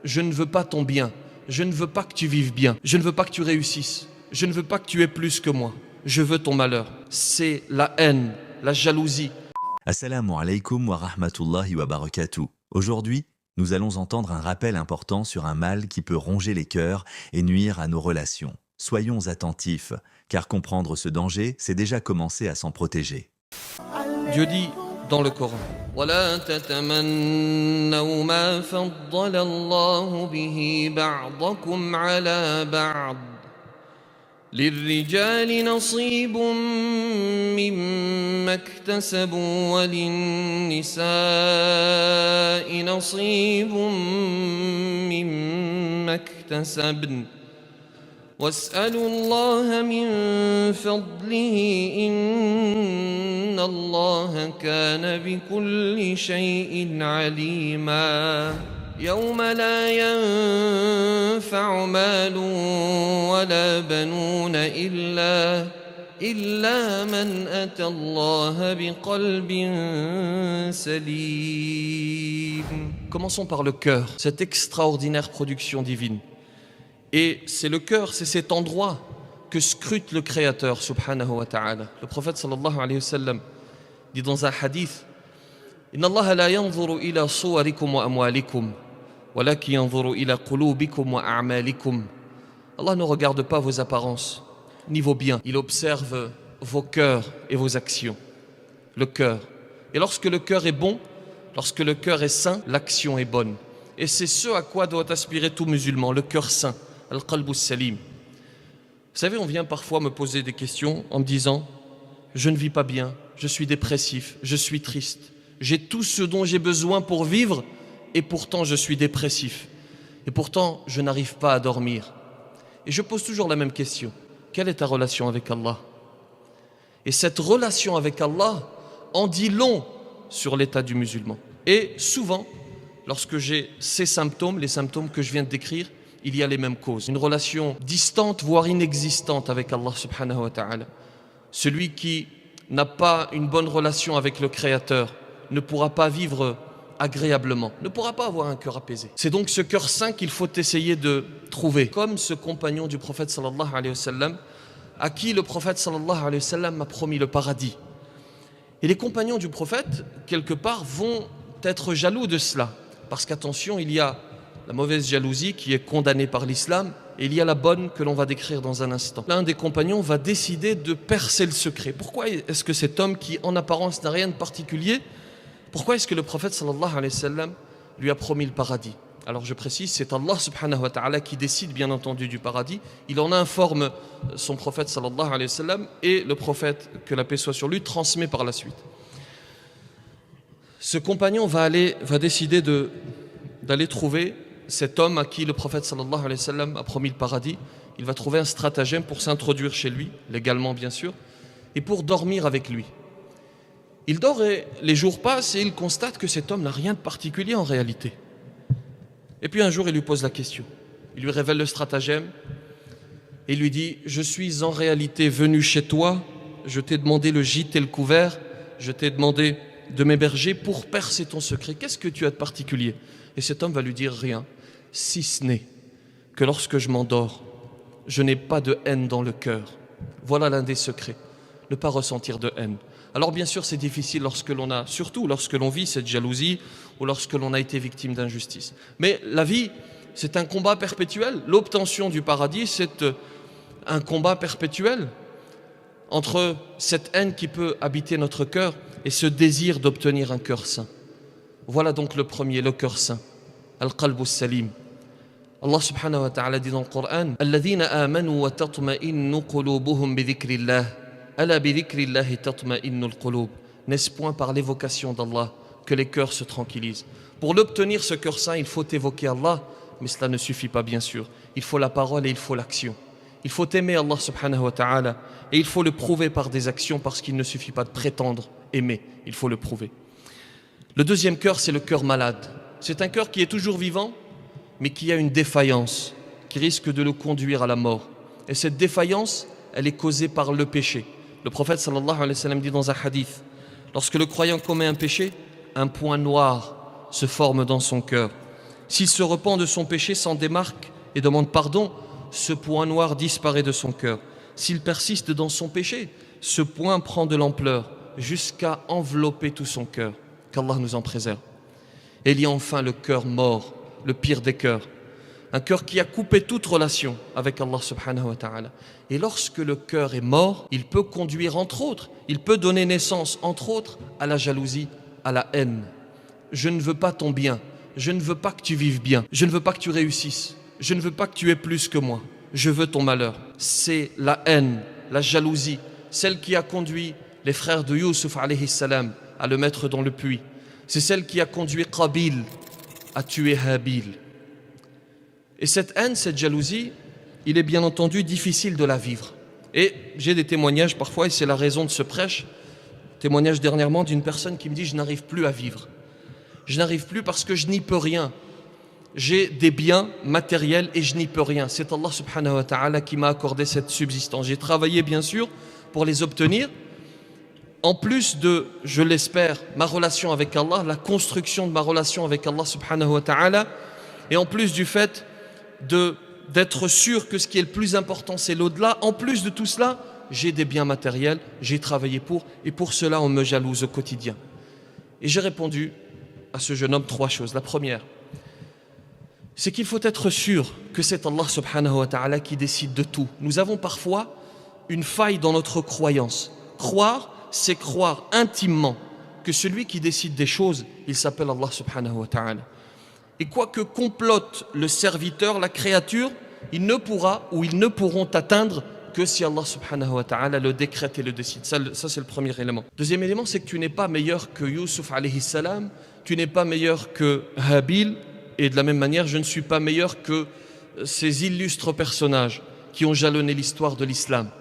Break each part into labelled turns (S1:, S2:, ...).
S1: je ne veux pas ton bien, je ne veux pas que tu vives bien, je ne veux pas que tu réussisses, je ne veux pas que tu aies plus que moi, je veux ton malheur. C'est la haine, la jalousie.
S2: Assalamu alaikum wa rahmatullahi wa barakatuh. Aujourd'hui, nous allons entendre un rappel important sur un mal qui peut ronger les cœurs et nuire à nos relations. Soyons attentifs, car comprendre ce danger, c'est déjà commencer à s'en protéger.
S1: Dieu dit dans le Coran, وَلَا تَتَمَنَّوْا مَا فَضَّلَ اللَّهُ بِهِ بَعْضَكُمْ عَلَى بَعْضٍ لِلرِّجَالِ نَصِيبٌ مِّمَّا اكْتَسَبُوا وَلِلنِّسَاءِ نَصِيبٌ مِّمَّا اكْتَسَبْنَ واسألوا الله من فضله إن الله كان بكل شيء عليما يوم لا ينفع مال ولا بنون إلا من أتى الله بقلب سليم. Commençons par le cœur, cette extraordinaire production divine. Et c'est le cœur, c'est cet endroit que scrute le Créateur, subhanahu wa ta'ala. Le prophète sallallahu alayhi wa sallam dit dans un hadith, Inna Allah la yanzuru ila suwarikum wa amwalikum, walaki yanzuru ila qulubikum wa a'malikum. Allah ne regarde pas vos apparences, ni vos biens. Il observe vos cœurs et vos actions. Le cœur. Et lorsque le cœur est bon, lorsque le cœur est sain, l'action est bonne. Et c'est ce à quoi doit aspirer tout musulman, le cœur saint. Al-Qalbu Salim. Vous savez, on vient parfois me poser des questions en me disant « Je ne vis pas bien, je suis dépressif, je suis triste, j'ai tout ce dont j'ai besoin pour vivre et pourtant je suis dépressif. Et pourtant, je n'arrive pas à dormir. » Et je pose toujours la même question. Quelle est ta relation avec Allah? Et cette relation avec Allah en dit long sur l'état du musulman. Et souvent, lorsque j'ai ces symptômes, les symptômes que je viens de décrire, il y a les mêmes causes. Une relation distante, voire inexistante avec Allah subhanahu wa ta'ala. Celui qui n'a pas une bonne relation avec le Créateur ne pourra pas vivre agréablement, ne pourra pas avoir un cœur apaisé. C'est donc ce cœur saint qu'il faut essayer de trouver. Comme ce compagnon du prophète sallallahu alayhi wa sallam, à qui le prophète sallallahu alayhi wa sallam a promis le paradis. Et les compagnons du prophète, quelque part, vont être jaloux de cela. Parce qu'attention, il y a la mauvaise jalousie qui est condamnée par l'islam et il y a la bonne que l'on va décrire dans un instant. L'un des compagnons va décider de percer le secret. Pourquoi est-ce que cet homme qui en apparence n'a rien de particulier, pourquoi est-ce que le prophète sallallahu alayhi wa sallam lui a promis le paradis? Alors je précise, c'est Allah subhanahu wa ta'ala qui décide bien entendu du paradis. Il en informe son prophète sallallahu alayhi wa sallam et le prophète, que la paix soit sur lui, transmet par la suite. Ce compagnon va décider d'aller trouver cet homme à qui le prophète sallallahu alayhi wa sallam a promis le paradis. Il va trouver un stratagème pour s'introduire chez lui, légalement bien sûr, et pour dormir avec lui. Il dort et les jours passent et il constate que cet homme n'a rien de particulier en réalité. Et puis un jour il lui pose la question. Il lui révèle le stratagème et il lui dit « Je suis en réalité venu chez toi, je t'ai demandé le gîte et le couvert, je t'ai demandé de m'héberger pour percer ton secret. Qu'est-ce que tu as de particulier ?» Et cet homme va lui dire rien, si ce n'est que lorsque je m'endors, je n'ai pas de haine dans le cœur. Voilà l'un des secrets, ne pas ressentir de haine. Alors bien sûr c'est difficile surtout lorsque l'on vit cette jalousie ou lorsque l'on a été victime d'injustice. Mais la vie, c'est un combat perpétuel. L'obtention du paradis, c'est un combat perpétuel entre cette haine qui peut habiter notre cœur et ce désir d'obtenir un cœur saint. Voilà donc le premier, le cœur saint. Al-Qalbu Salim. Allah subhanahu wa ta'ala dit dans le Coran Alladhina amanu wa tatma'innu qulubuhum bi dhikrillah. Ala bi dhikrillahi tatma'innul qulub. N'est-ce point par l'évocation d'Allah que les cœurs se tranquillisent? Pour l'obtenir, ce cœur saint, il faut évoquer Allah, mais cela ne suffit pas bien sûr. Il faut la parole et il faut l'action. Il faut aimer Allah subhanahu wa ta'ala et il faut le prouver par des actions parce qu'il ne suffit pas de prétendre aimer, il faut le prouver. Le deuxième cœur, c'est le cœur malade. C'est un cœur qui est toujours vivant, mais qui a une défaillance, qui risque de le conduire à la mort. Et cette défaillance, elle est causée par le péché. Le prophète sallallahu alayhi wa sallam dit dans un hadith, lorsque le croyant commet un péché, un point noir se forme dans son cœur. S'il se repent de son péché, s'en démarque et demande pardon, ce point noir disparaît de son cœur. S'il persiste dans son péché, ce point prend de l'ampleur jusqu'à envelopper tout son cœur. Qu'Allah nous en préserve. Et il y a enfin le cœur mort, le pire des cœurs. Un cœur qui a coupé toute relation avec Allah subhanahu wa ta'ala. Et lorsque le cœur est mort, il peut conduire entre autres, il peut donner naissance entre autres à la jalousie, à la haine. Je ne veux pas ton bien, je ne veux pas que tu vives bien, je ne veux pas que tu réussisses, je ne veux pas que tu aies plus que moi, je veux ton malheur. C'est la haine, la jalousie, celle qui a conduit les frères de Youssouf alayhi salam à le mettre dans le puits. C'est celle qui a conduit Qabil à tuer Habil. Et cette haine, cette jalousie, il est bien entendu difficile de la vivre. Et j'ai des témoignages parfois, et c'est la raison de ce prêche, témoignage dernièrement d'une personne qui me dit « Je n'arrive plus à vivre. Je n'arrive plus parce que je n'y peux rien. J'ai des biens matériels et je n'y peux rien. C'est Allah subhanahu wa ta'ala qui m'a accordé cette subsistance. J'ai travaillé bien sûr pour les obtenir. En plus de, je l'espère, ma relation avec Allah, la construction de ma relation avec Allah subhanahu wa ta'ala, et en plus du fait d'être sûr que ce qui est le plus important c'est l'au-delà, en plus de tout cela, j'ai des biens matériels, j'ai travaillé pour, et pour cela on me jalouse au quotidien. Et j'ai répondu à ce jeune homme 3 choses. La première, c'est qu'il faut être sûr que c'est Allah subhanahu wa ta'ala qui décide de tout. Nous avons parfois une faille dans notre croyance. Croire, c'est croire intimement que celui qui décide des choses, il s'appelle Allah subhanahu wa ta'ala. Et quoi que complote le serviteur, la créature, il ne pourra ou ils ne pourront atteindre que si Allah subhanahu wa ta'ala le décrète et le décide. Ça c'est le premier élément. Deuxième élément, c'est que tu n'es pas meilleur que Youssouf alayhi salam, tu n'es pas meilleur que Habil, et de la même manière, je ne suis pas meilleur que ces illustres personnages qui ont jalonné l'histoire de l'islam.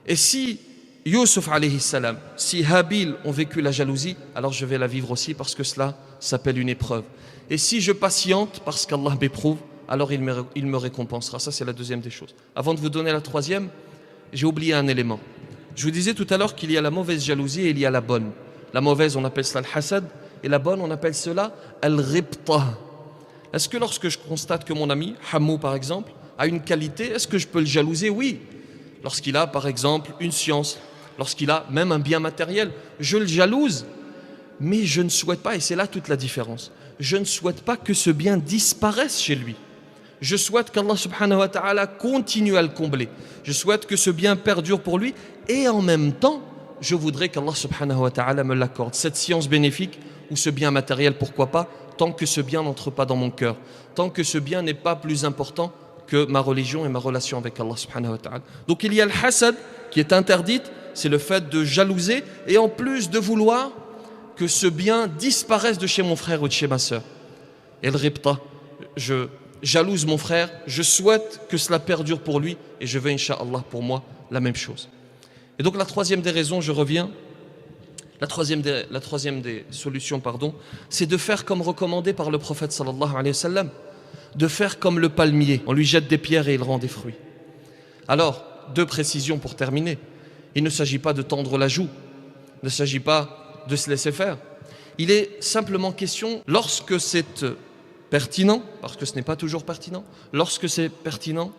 S1: Et si Youssouf alayhi salam, si Habil ont vécu la jalousie, alors je vais la vivre aussi parce que cela s'appelle une épreuve. Et si je patiente parce qu'Allah m'éprouve, alors il me récompensera. Ça, c'est la deuxième des choses. Avant de vous donner la troisième, j'ai oublié un élément. Je vous disais tout à l'heure qu'il y a la mauvaise jalousie et il y a la bonne. La mauvaise, on appelle cela le hasad, et la bonne, on appelle cela al-ribta. Est-ce que lorsque je constate que mon ami, Hammou par exemple, a une qualité, est-ce que je peux le jalouser? Oui. Lorsqu'il a par exemple une science, lorsqu'il a même un bien matériel, je le jalouse. Mais je ne souhaite pas, et c'est là toute la différence, je ne souhaite pas que ce bien disparaisse chez lui. Je souhaite qu'Allah subhanahu wa ta'ala continue à le combler. Je souhaite que ce bien perdure pour lui, et en même temps, je voudrais qu'Allah subhanahu wa ta'ala me l'accorde. Cette science bénéfique, ou ce bien matériel, pourquoi pas, tant que ce bien n'entre pas dans mon cœur, tant que ce bien n'est pas plus important que ma religion et ma relation avec Allah subhanahu wa ta'ala. Donc il y a le hasad qui est interdite, c'est le fait de jalouser, et en plus de vouloir que ce bien disparaisse de chez mon frère ou de chez ma sœur. Et le ribta, je jalouse mon frère, je souhaite que cela perdure pour lui, et je veux, incha'Allah, pour moi, la même chose. Et donc la troisième des raisons, je reviens, la troisième des solutions, c'est de faire comme recommandé par le prophète sallallahu alayhi wa sallam, de faire comme le palmier, on lui jette des pierres et il rend des fruits. Alors, 2 précisions pour terminer. Il ne s'agit pas de tendre la joue, il ne s'agit pas de se laisser faire. Il est simplement question, lorsque c'est pertinent, parce que ce n'est pas toujours pertinent, lorsque c'est pertinent,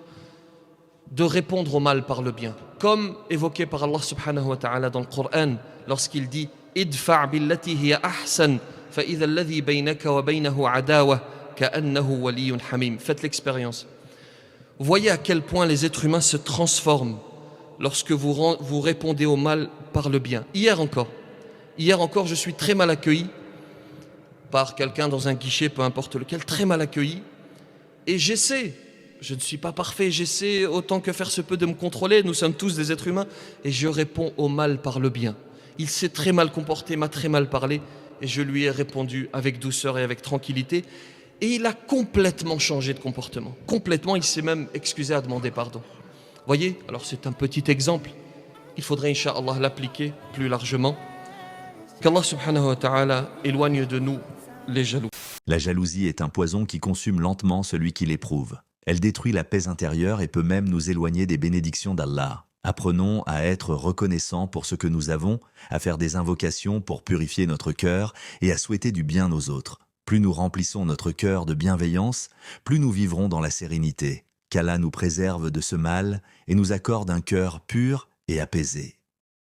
S1: de répondre au mal par le bien. Comme évoqué par Allah subhanahu wa ta'ala dans le Coran, lorsqu'il dit « Idfa' billati hiya ahsan, fa idha alladhi baynaka wa baynahu adawa, ka'annahu waliyyun hamim » Faites l'expérience. Vous voyez à quel point les êtres humains se transforment lorsque vous répondez au mal par le bien. Hier encore, je suis très mal accueilli par quelqu'un dans un guichet, peu importe lequel, très mal accueilli. Et j'essaie, je ne suis pas parfait, j'essaie autant que faire se peut de me contrôler, nous sommes tous des êtres humains, et je réponds au mal par le bien. Il s'est très mal comporté, m'a très mal parlé, et je lui ai répondu avec douceur et avec tranquillité, et il a complètement changé de comportement. Complètement, il s'est même excusé à demander pardon. Voyez, alors c'est un petit exemple, il faudrait, incha'Allah, l'appliquer plus largement. Qu'Allah subhanahu wa ta'ala éloigne de nous les jaloux.
S2: La jalousie est un poison qui consume lentement celui qui l'éprouve. Elle détruit la paix intérieure et peut même nous éloigner des bénédictions d'Allah. Apprenons à être reconnaissants pour ce que nous avons, à faire des invocations pour purifier notre cœur et à souhaiter du bien aux autres. Plus nous remplissons notre cœur de bienveillance, plus nous vivrons dans la sérénité. Qu'Allah nous préserve de ce mal et nous accorde un cœur pur et apaisé.